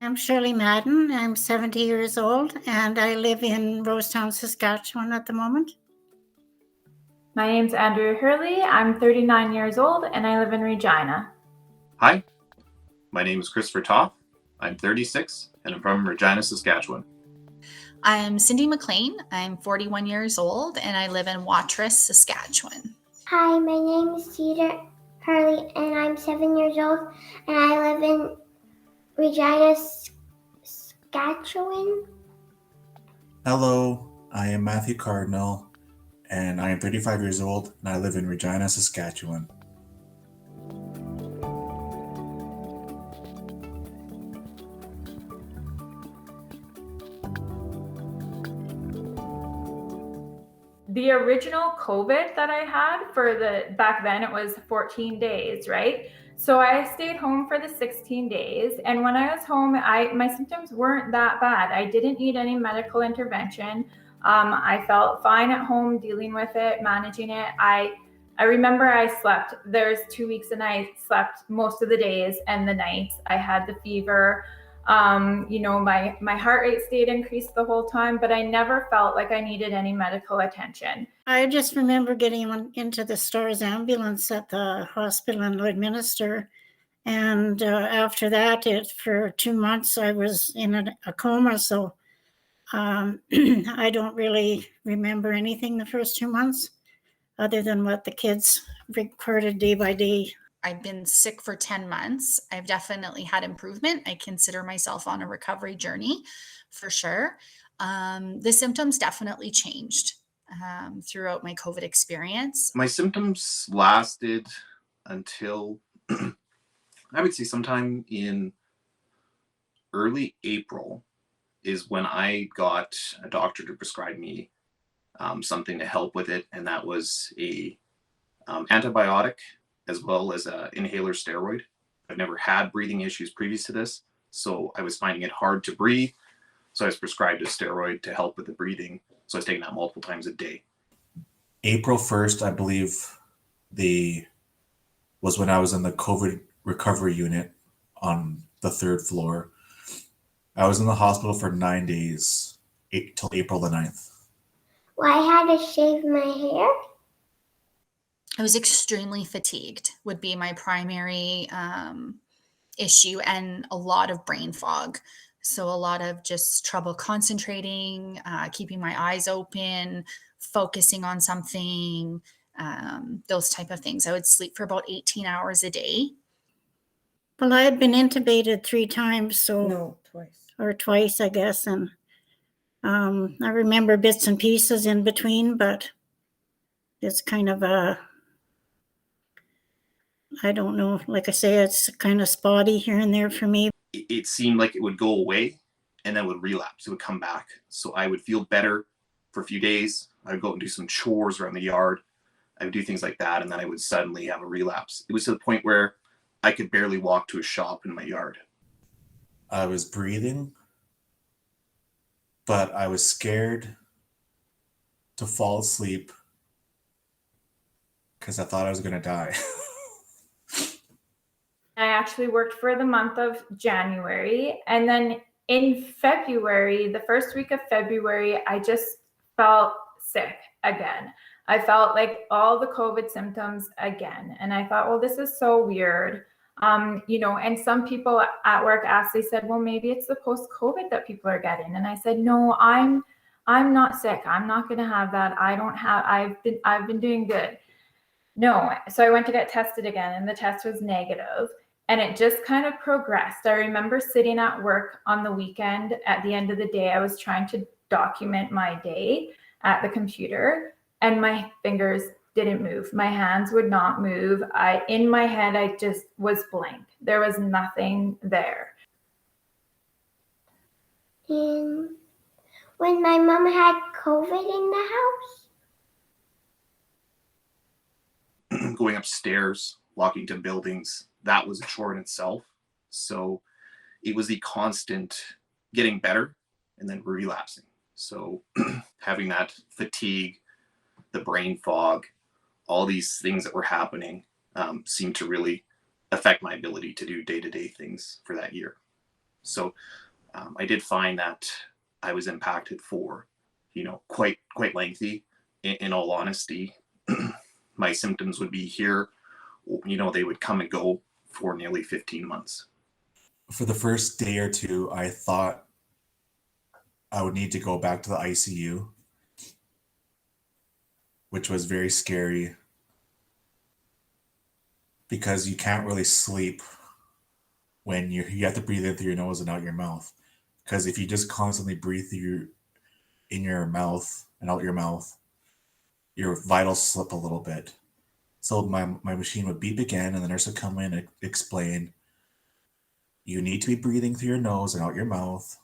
I'm Shirley Madden. I'm 70 years old and I live in Rosetown, Saskatchewan at the moment. My name's Andrea Hurley. I'm 39 years old and I live in Regina. Hi, my name is Christopher Toth. I'm 36 and I'm from Regina, Saskatchewan. I'm Cindy McLean. I'm 41 years old and I live in Watrous, Saskatchewan. Hi, my name is Cedar Hurley and I'm 7 years old and I live in Regina, Saskatchewan. Hello, I am Matthew Cardinal and I am 35 years old and I live in Regina, Saskatchewan. The original COVID that I had back then, it was 14 days, right? So I stayed home for the 16 days. And when I was home, my symptoms weren't that bad. I didn't need any medical intervention. I felt fine at home dealing with it, managing it. I remember I slept, there's 2 weeks and I slept most of the days and the nights. I had the fever. My heart rate stayed increased the whole time, but I never felt like I needed any medical attention. I just remember getting into the STARS ambulance at the hospital and administer. And after that, for 2 months, I was in a coma. So I don't really remember anything the first 2 months other than what the kids recorded day by day. I've been sick for 10 months. I've definitely had improvement. I consider myself on a recovery journey for sure. The symptoms definitely changed throughout my COVID experience. My symptoms lasted until I would say sometime in early April is when I got a doctor to prescribe me something to help with it. And that was a antibiotic as well as an inhaler steroid. I've never had breathing issues previous to this, so I was finding it hard to breathe. So I was prescribed a steroid to help with the breathing. So I was taking that multiple times a day. April 1st, I believe, was when I was in the COVID recovery unit on the 3rd floor. I was in the hospital for 9 days, till April the 9th. Well, I had to shave my hair. I was extremely fatigued would be my primary issue, and a lot of brain fog. So a lot of just trouble concentrating, keeping my eyes open, focusing on something, those type of things. I would sleep for about 18 hours a day. Well, I had been intubated 3 times, so No, twice. Or twice, I guess. And I remember bits and pieces in between, but it's kind of I don't know. Like I say, it's kind of spotty here and there for me. It seemed like it would go away and then would relapse. It would come back. So I would feel better for a few days. I would go and do some chores around the yard. I would do things like that. And then I would suddenly have a relapse. It was to the point where I could barely walk to a shop in my yard. I was breathing, but I was scared to fall asleep because I thought I was going to die. I actually worked for the month of January. And then in February, the first week of February, I just felt sick again. I felt like all the COVID symptoms again. And I thought, well, this is so weird. And some people at work asked, they said, well, maybe it's the post-COVID that people are getting. And I said, no, I'm not sick. I'm not going to have that. I've been doing good. No. So I went to get tested again and the test was negative. And it just kind of progressed. I remember sitting at work on the weekend. At the end of the day, I was trying to document my day at the computer and my fingers didn't move. My hands would not move. In my head, I just was blank. There was nothing there. And when my mom had COVID in the house? Going upstairs, walking to buildings, that was a chore in itself. So it was the constant getting better and then relapsing. So having that fatigue, the brain fog, all these things that were happening seemed to really affect my ability to do day-to-day things for that year. So I did find that I was impacted for, quite lengthy. In all honesty, my symptoms would be here, they would come and go for nearly 15 months. For the first day or two, I thought I would need to go back to the ICU, which was very scary because you can't really sleep when you have to breathe in through your nose and out your mouth. Because if you just constantly breathe in your mouth and out your mouth, your vitals slip a little bit. So my machine would beep again, and the nurse would come in and explain, you need to be breathing through your nose and out your mouth.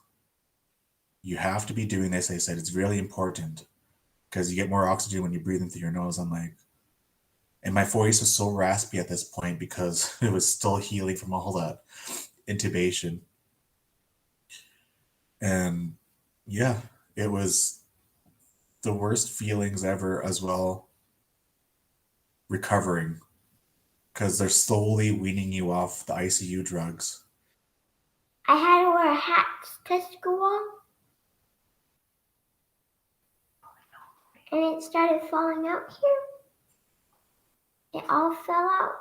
You have to be doing this. They said it's really important because you get more oxygen when you're breathing through your nose. I'm like, and my voice was so raspy at this point because it was still healing from all that intubation. And yeah, it was the worst feelings ever as well, recovering, because they're slowly weaning you off the ICU drugs. I had to wear hats to school. And it started falling out here. It all fell out.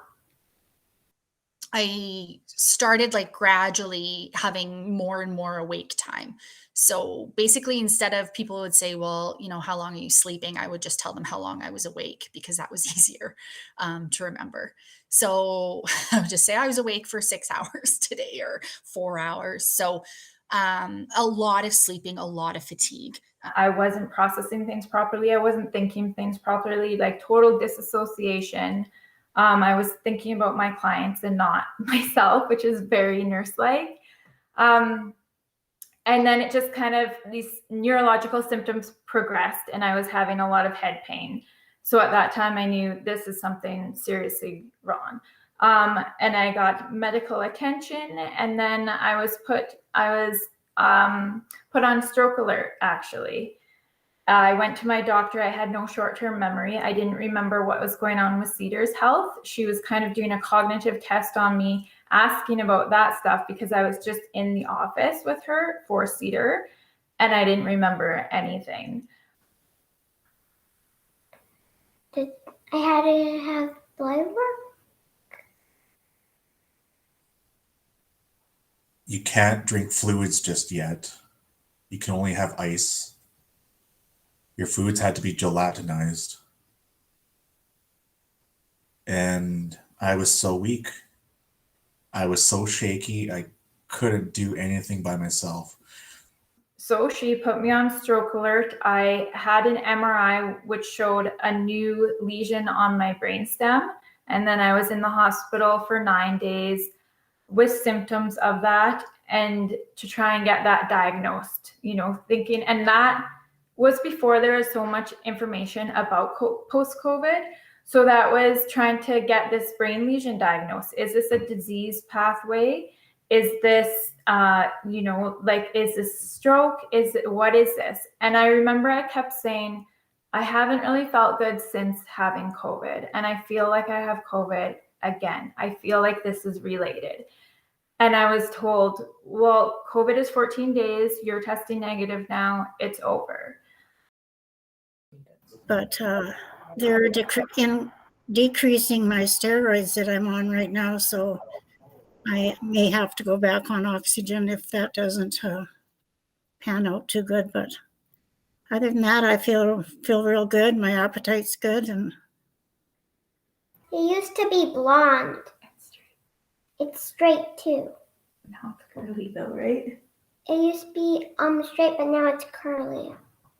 I started like gradually having more and more awake time. So basically, instead of people would say, well, how long are you sleeping? I would just tell them how long I was awake because that was easier to remember. So I would just say I was awake for 6 hours today or 4 hours. So a lot of sleeping, a lot of fatigue. I wasn't processing things properly. I wasn't thinking things properly, like total disassociation. I was thinking about my clients and not myself, which is very nurse-like. And then it just kind of, these neurological symptoms progressed, and I was having a lot of head pain. So at that time I knew this is something seriously wrong. And I got medical attention, and then I was put on stroke alert, actually. I went to my doctor. I had no short-term memory. I didn't remember what was going on with Cedar's health. She was kind of doing a cognitive test on me, asking about that stuff because I was just in the office with her for Cedar, and I didn't remember anything. I had to have blood work. You can't drink fluids just yet. You can only have ice. Your foods had to be gelatinized. And I was so weak. I was so shaky. I couldn't do anything by myself. So she put me on stroke alert. I had an MRI which showed a new lesion on my brainstem. And then I was in the hospital for 9 days with symptoms of that, and to try and get that diagnosed, thinking, and that was before there was so much information about post-COVID. So that was trying to get this brain lesion diagnosed. Is this a disease pathway? Is this, is this stroke? What is this? And I remember I kept saying, I haven't really felt good since having COVID. And I feel like I have COVID again. I feel like this is related. And I was told, well, COVID is 14 days. You're testing negative now. It's over. But they're decreasing my steroids that I'm on right now, so I may have to go back on oxygen if that doesn't pan out too good. But other than that, I feel real good. My appetite's good, and It used to be blonde. It's straight too. Now it's curly though, right? It used to be straight, but now it's curly.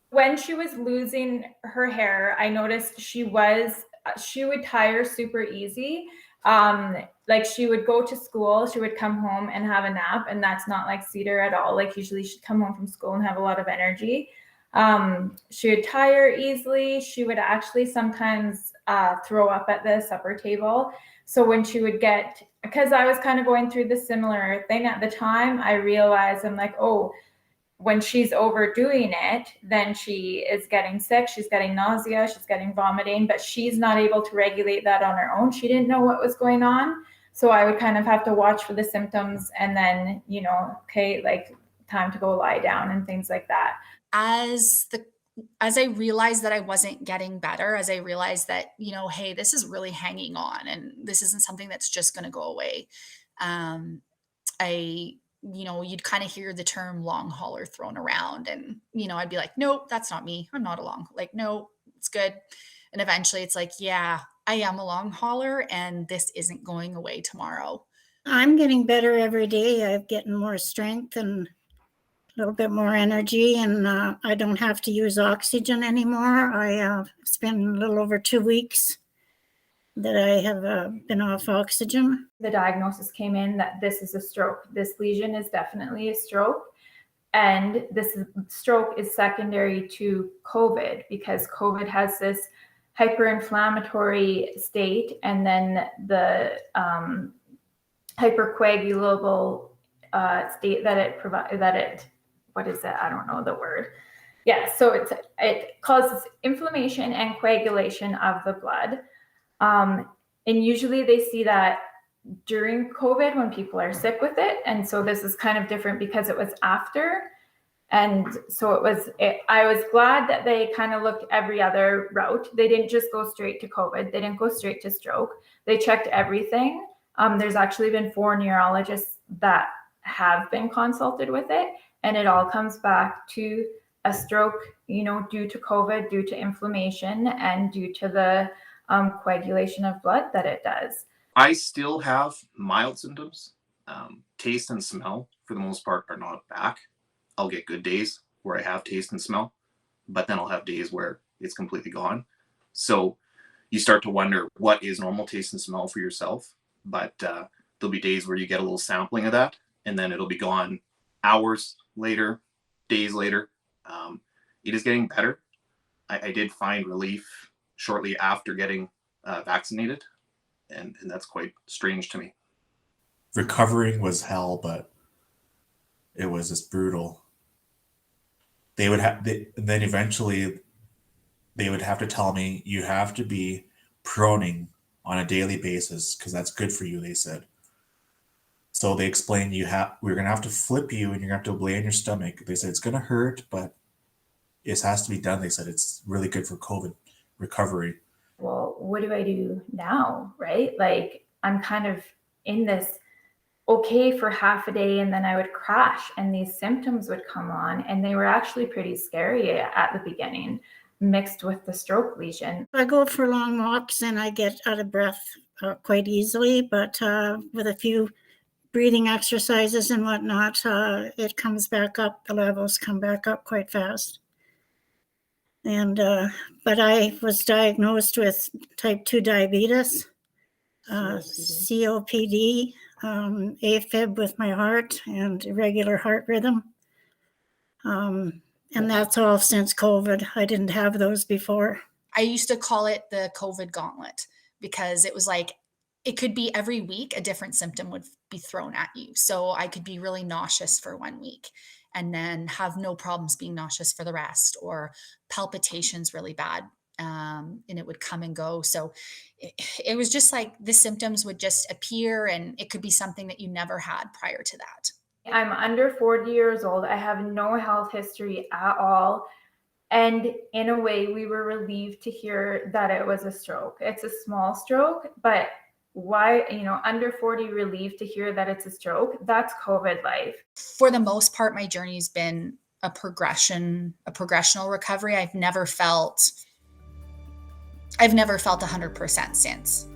When she was losing her hair, I noticed she would tire super easy. Like she would go to school, she would come home and have a nap, and that's not like Cedar at all. Like usually she'd come home from school and have a lot of energy. She would tire easily. She would actually sometimes throw up at the supper table. So when she would because I was kind of going through the similar thing at the time, I realized I'm like, oh, when she's overdoing it, then she is getting sick, she's getting nausea, she's getting vomiting, but she's not able to regulate that on her own. She didn't know what was going on. So I would kind of have to watch for the symptoms and then, okay, like time to go lie down and things like that. As I realized that I wasn't getting better, as I realized that, hey, this is really hanging on and this isn't something that's just going to go away. You'd kind of hear the term long hauler thrown around and, I'd be like, nope, that's not me. I'm not a no, it's good. And eventually it's like, yeah, I am a long hauler and this isn't going away tomorrow. I'm getting better every day. I'm getting more strength and a little bit more energy, and I don't have to use oxygen anymore. It's been a little over 2 weeks that I have been off oxygen. The diagnosis came in that this is a stroke. This lesion is definitely a stroke. And this stroke is secondary to COVID because COVID has this hyperinflammatory state and then the hypercoagulable state what is it? I don't know the word. Yeah, so it causes inflammation and coagulation of the blood. And usually they see that during COVID when people are sick with it. And so this is kind of different because it was after. And so I was glad that they kind of looked every other route. They didn't just go straight to COVID. They didn't go straight to stroke. They checked everything. There's actually been 4 neurologists that have been consulted with it. And it all comes back to a stroke, due to COVID, due to inflammation, and due to the coagulation of blood that it does. I still have mild symptoms. Taste and smell, for the most part, are not back. I'll get good days where I have taste and smell, but then I'll have days where it's completely gone. So you start to wonder what is normal taste and smell for yourself. But there'll be days where you get a little sampling of that, and then it'll be gone hours later, days later. It is getting better. I did find relief shortly after getting vaccinated, and that's quite strange to me. Recovering was hell, but it was just brutal. Then eventually they would have to tell me, you have to be proning on a daily basis because that's good for you, they said. So they explained we're going to have to flip you and you're going to have to lay on your stomach. They said it's going to hurt, but it has to be done. They said it's really good for COVID recovery. Well, what do I do now, right? Like I'm kind of in this okay for half a day and then I would crash and these symptoms would come on and they were actually pretty scary at the beginning, mixed with the stroke lesion. I go for long walks and I get out of breath quite easily, but with a few breathing exercises and whatnot, it comes back up. The levels come back up quite fast. And but I was diagnosed with type 2 diabetes, COPD, AFib with my heart, and irregular heart rhythm. And that's all since COVID. I didn't have those before. I used to call it the COVID gauntlet because it was like, it could be every week a different symptom would be thrown at you. So I could be really nauseous for 1 week and then have no problems being nauseous for the rest, or palpitations really bad. And it would come and go. So it was just like the symptoms would just appear and it could be something that you never had prior to that. I'm under 40 years old. I have no health history at all. And in a way, we were relieved to hear that it was a stroke. It's a small stroke, but why, under 40, relieved to hear that it's a stroke. That's COVID life. For the most part, my journey's been a progressional recovery. I've never felt 100% since.